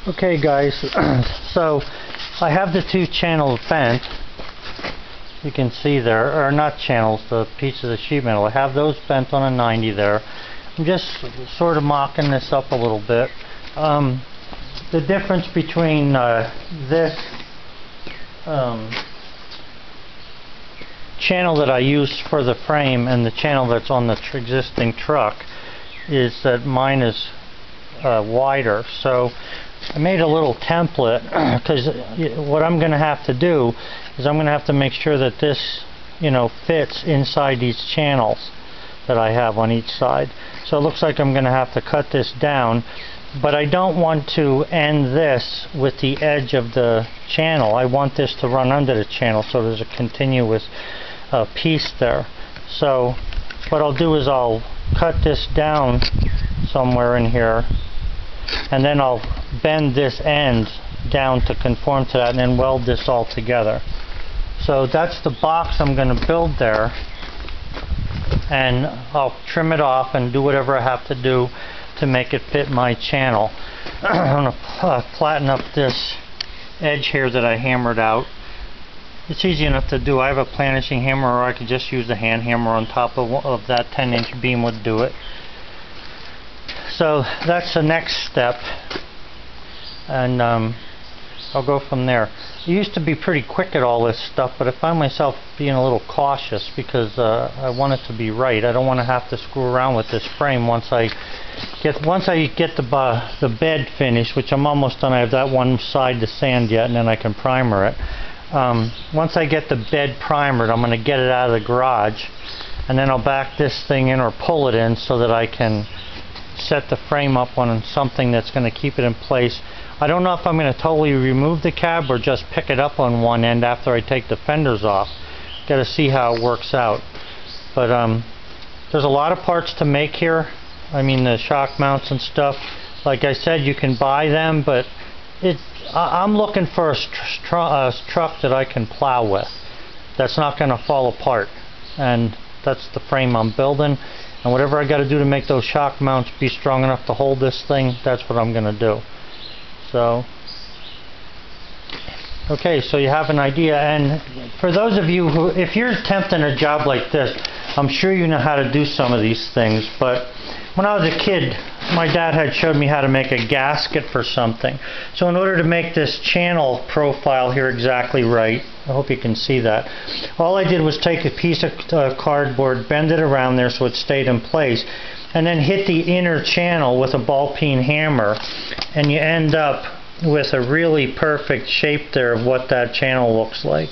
Okay guys, so I have the two channels bent. You can see there, or not channels, the pieces of sheet metal. I have those bent on a 90 there. I'm just sort of mocking this up a little bit. The difference between this channel that I use for the frame and the channel that's on the existing truck is that mine is wider. So I made a little template because what I'm going to have to do is I'm going to have to make sure that this, fits inside these channels that I have on each side. So it looks like I'm going to have to cut this down, but I don't want to end this with the edge of the channel. I want this to run under the channel so there's a continuous piece there. So what I'll do is I'll cut this down somewhere in here, and then I'll bend this end down to conform to that and then weld this all together. So that's the box I'm going to build there, and I'll trim it off and do whatever I have to do to make it fit my channel. I'm going to flatten up this edge here that I hammered out. It's easy enough to do. I have a planishing hammer, or I could just use the hand hammer on top of that 10-inch beam would do it. So that's the next step, and I'll go from there. I used to be pretty quick at all this stuff, but I find myself being a little cautious because I want it to be right. I don't want to have to screw around with this frame once I get the bed finished, which I'm almost done. I have that one side to sand yet, and then I can primer it. Once I get the bed primered, I'm going to get it out of the garage, and then I'll back this thing in or pull it in so that I can set the frame up on something that's going to keep it in place. I don't know if I'm going to totally remove the cab or just pick it up on one end after I take the fenders off. Got to see how it works out. But there's a lot of parts to make here. I mean, the shock mounts and stuff. Like I said, you can buy them, but I'm looking for a truck that I can plow with, that's not going to fall apart, and that's the frame I'm building. And whatever I got to do to make those shock mounts be strong enough to hold this thing, that's what I'm going to do. So, okay, so you have an idea. And for those of you who, if you're attempting a job like this, I'm sure you know how to do some of these things. But when I was a kid, my dad had showed me how to make a gasket for something. So in order to make this channel profile here exactly right, I hope you can see that, all I did was take a piece of cardboard, bend it around there so it stayed in place, and then hit the inner channel with a ball-peen hammer, and you end up with a really perfect shape there of what that channel looks like.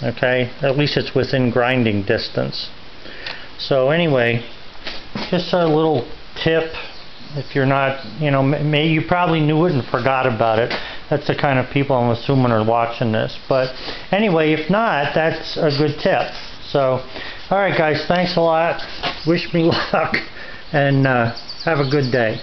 Okay, at least it's within grinding distance. So anyway, just a little tip. If you're not, maybe you probably knew it and forgot about it. That's the kind of people I'm assuming are watching this. But anyway, if not, that's a good tip. So, alright guys, thanks a lot. Wish me luck, and have a good day.